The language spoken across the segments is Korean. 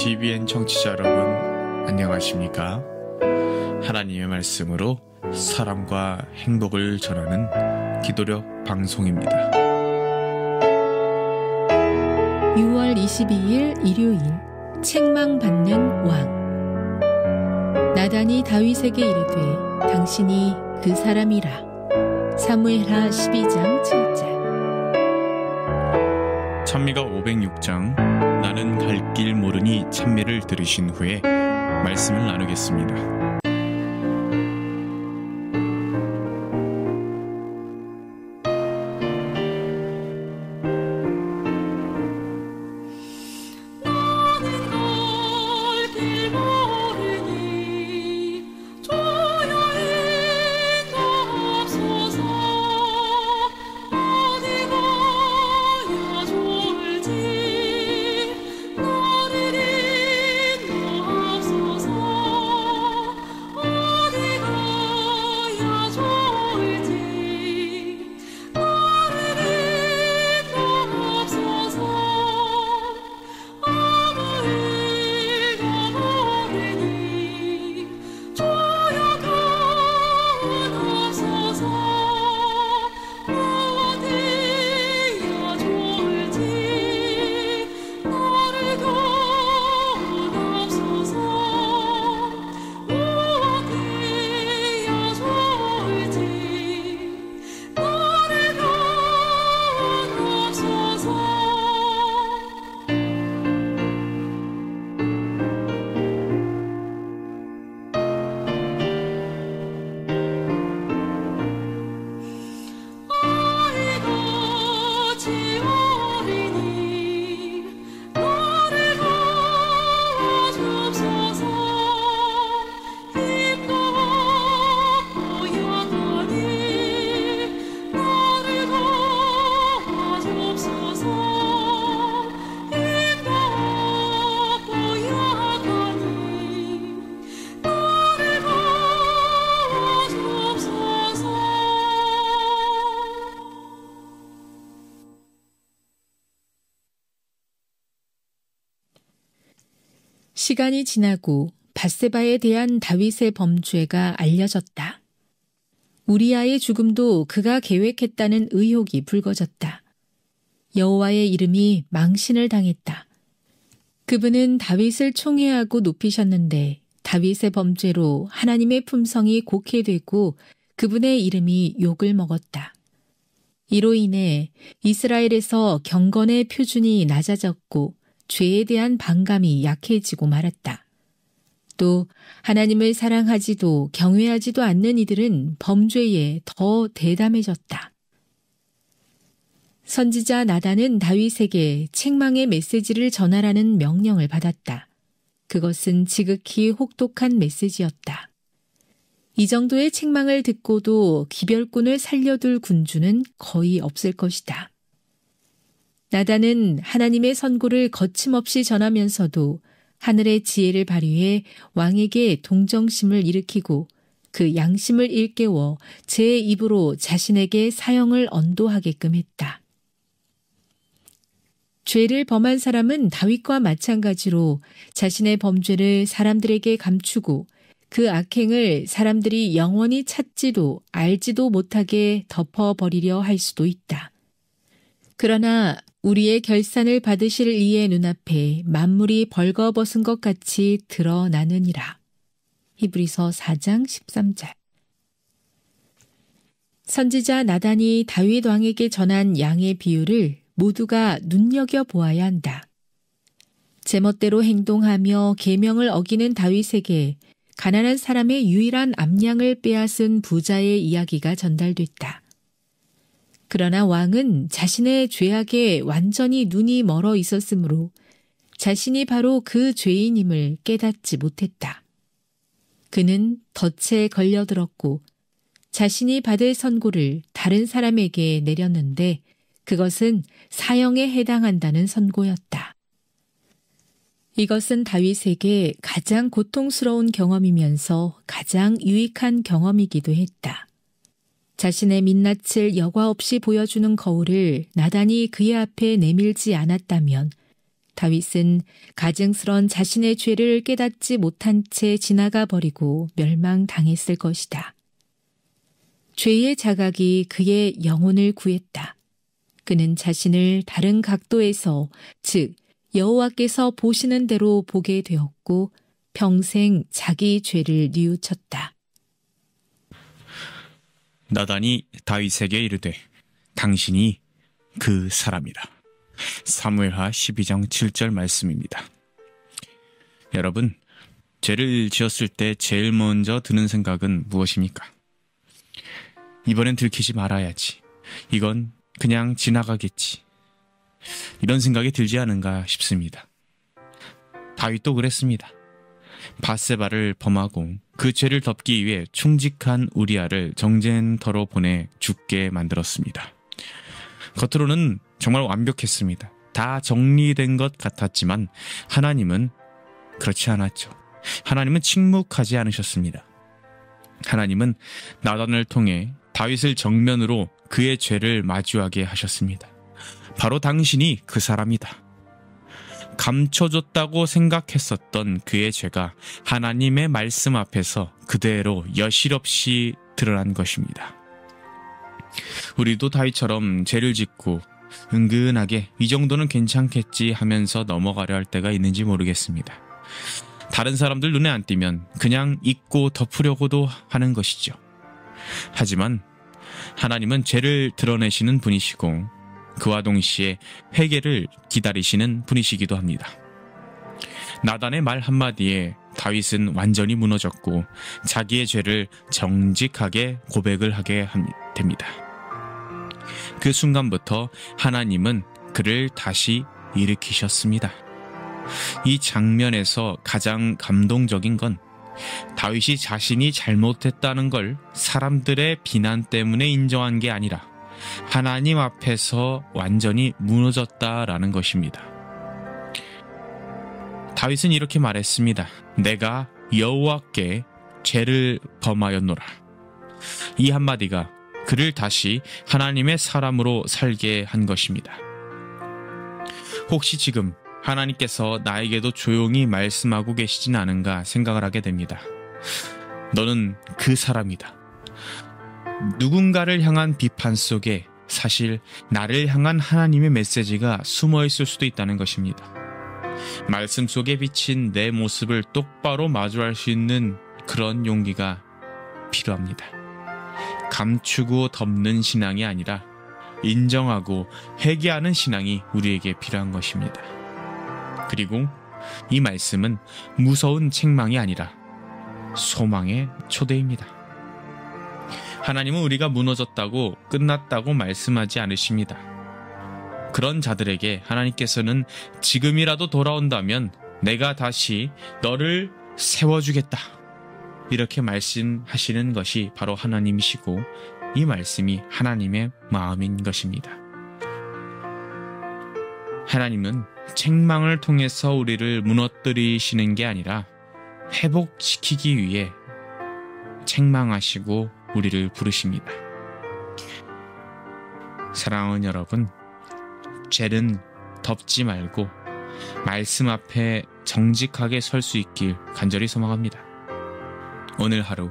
TVN 청취자 여러분, 안녕하십니까? 하나님의 말씀으로 사랑과 행복을 전하는 기도력 방송입니다. 6월 22일 일요일, 책망받는 왕. 나단이 다윗에게 이르되 당신이 그 사람이라. 사무엘하 12장 7절. 찬미가 506장 나는 갈 길 모르니 찬미를 들으신 후에 말씀을 나누겠습니다. 시간이 지나고 밧세바에 대한 다윗의 범죄가 알려졌다. 우리아의 죽음도 그가 계획했다는 의혹이 불거졌다. 여호와의 이름이 망신을 당했다. 그분은 다윗을 총애하고 높이셨는데 다윗의 범죄로 하나님의 품성이 곡해되고 그분의 이름이 욕을 먹었다. 이로 인해 이스라엘에서 경건의 표준이 낮아졌고 죄에 대한 반감이 약해지고 말았다. 또 하나님을 사랑하지도 경외하지도 않는 이들은 범죄에 더 대담해졌다. 선지자 나단은 다윗에게 책망의 메시지를 전하라는 명령을 받았다. 그것은 지극히 혹독한 메시지였다. 이 정도의 책망을 듣고도 기별꾼을 살려둘 군주는 거의 없을 것이다. 나단은 하나님의 선고를 거침없이 전하면서도 하늘의 지혜를 발휘해 왕에게 동정심을 일으키고 그 양심을 일깨워 제 입으로 자신에게 사형을 언도하게끔 했다. 죄를 범한 사람은 다윗과 마찬가지로 자신의 범죄를 사람들에게 감추고 그 악행을 사람들이 영원히 찾지도 알지도 못하게 덮어버리려 할 수도 있다. 그러나 우리의 결산을 받으실 이의 눈앞에 만물이 벌거벗은 것 같이 드러나느니라. 히브리서 4장 13절. 선지자 나단이 다윗 왕에게 전한 양의 비유를 모두가 눈여겨보아야 한다. 제멋대로 행동하며 계명을 어기는 다윗에게 가난한 사람의 유일한 암양을 빼앗은 부자의 이야기가 전달됐다. 그러나 왕은 자신의 죄악에 완전히 눈이 멀어 있었으므로 자신이 바로 그 죄인임을 깨닫지 못했다. 그는 덫에 걸려들었고 자신이 받을 선고를 다른 사람에게 내렸는데 그것은 사형에 해당한다는 선고였다. 이것은 다윗에게 가장 고통스러운 경험이면서 가장 유익한 경험이기도 했다. 자신의 민낯을 여과 없이 보여주는 거울을 나단이 그의 앞에 내밀지 않았다면 다윗은 가증스런 자신의 죄를 깨닫지 못한 채 지나가 버리고 멸망당했을 것이다. 죄의 자각이 그의 영혼을 구했다. 그는 자신을 다른 각도에서, 즉 여호와께서 보시는 대로 보게 되었고 평생 자기 죄를 뉘우쳤다. 나단이 다윗에게 이르되 당신이 그 사람이라. 사무엘하 12장 7절 말씀입니다. 여러분, 죄를 지었을 때 제일 먼저 드는 생각은 무엇입니까? 이번엔 들키지 말아야지. 이건 그냥 지나가겠지. 이런 생각이 들지 않은가 싶습니다. 다윗도 그랬습니다. 밧세바를 범하고 그 죄를 덮기 위해 충직한 우리아를 정쟁터로 보내 죽게 만들었습니다. 겉으로는 정말 완벽했습니다. 다 정리된 것 같았지만 하나님은 그렇지 않았죠. 하나님은 침묵하지 않으셨습니다. 하나님은 나단을 통해 다윗을 정면으로 그의 죄를 마주하게 하셨습니다. 바로 당신이 그 사람이다. 감춰졌다고 생각했었던 그의 죄가 하나님의 말씀 앞에서 그대로 여실없이 드러난 것입니다. 우리도 다윗처럼 죄를 짓고 은근하게 이 정도는 괜찮겠지 하면서 넘어가려 할 때가 있는지 모르겠습니다. 다른 사람들 눈에 안 띄면 그냥 잊고 덮으려고도 하는 것이죠. 하지만 하나님은 죄를 드러내시는 분이시고 그와 동시에 회개를 기다리시는 분이시기도 합니다. 나단의 말 한마디에 다윗은 완전히 무너졌고 자기의 죄를 정직하게 고백을 하게 됩니다. 그 순간부터 하나님은 그를 다시 일으키셨습니다. 이 장면에서 가장 감동적인 건 다윗이 자신이 잘못했다는 걸 사람들의 비난 때문에 인정한 게 아니라 하나님 앞에서 완전히 무너졌다라는 것입니다. 다윗은 이렇게 말했습니다. 내가 여호와께 죄를 범하였노라. 이 한마디가 그를 다시 하나님의 사람으로 살게 한 것입니다. 혹시 지금 하나님께서 나에게도 조용히 말씀하고 계시진 않은가 생각을 하게 됩니다. 너는 그 사람이다. 누군가를 향한 비판 속에 사실 나를 향한 하나님의 메시지가 숨어 있을 수도 있다는 것입니다. 말씀 속에 비친 내 모습을 똑바로 마주할 수 있는 그런 용기가 필요합니다. 감추고 덮는 신앙이 아니라 인정하고 회개하는 신앙이 우리에게 필요한 것입니다. 그리고 이 말씀은 무서운 책망이 아니라 소망의 초대입니다. 하나님은 우리가 무너졌다고 끝났다고 말씀하지 않으십니다. 그런 자들에게 하나님께서는 지금이라도 돌아온다면 내가 다시 너를 세워주겠다. 이렇게 말씀하시는 것이 바로 하나님이시고 이 말씀이 하나님의 마음인 것입니다. 하나님은 책망을 통해서 우리를 무너뜨리시는 게 아니라 회복시키기 위해 책망하시고 우리를 부르십니다. 사랑하는 여러분, 죄는 덮지 말고 말씀 앞에 정직하게 설 수 있길 간절히 소망합니다. 오늘 하루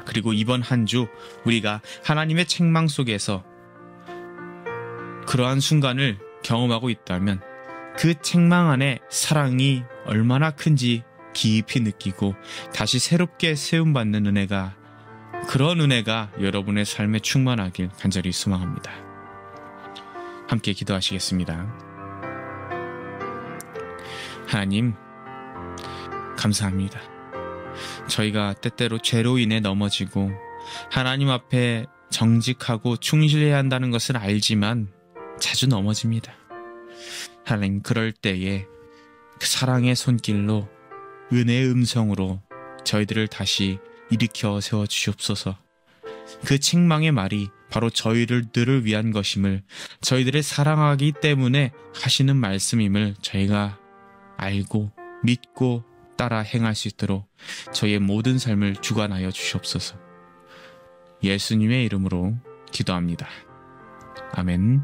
그리고 이번 한 주 우리가 하나님의 책망 속에서 그러한 순간을 경험하고 있다면 그 책망 안에 사랑이 얼마나 큰지 깊이 느끼고 다시 새롭게 세움받는 은혜가, 그런 은혜가 여러분의 삶에 충만하길 간절히 소망합니다. 함께 기도하시겠습니다. 하나님, 감사합니다. 저희가 때때로 죄로 인해 넘어지고 하나님 앞에 정직하고 충실해야 한다는 것을 알지만 자주 넘어집니다. 하나님, 그럴 때에 그 사랑의 손길로 은혜의 음성으로 저희들을 다시 일으켜 세워주시옵소서. 그 책망의 말이 바로 저희들을 위한 것임을, 저희들을 사랑하기 때문에 하시는 말씀임을 저희가 알고 믿고 따라 행할 수 있도록 저희의 모든 삶을 주관하여 주시옵소서. 예수님의 이름으로 기도합니다. 아멘.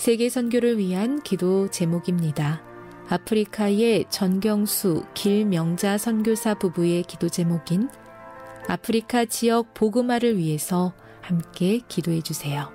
세계 선교를 위한 기도 제목입니다. 아프리카의 전경수 길명자 선교사 부부의 기도 제목인 아프리카 지역 복음화를 위해서 함께 기도해 주세요.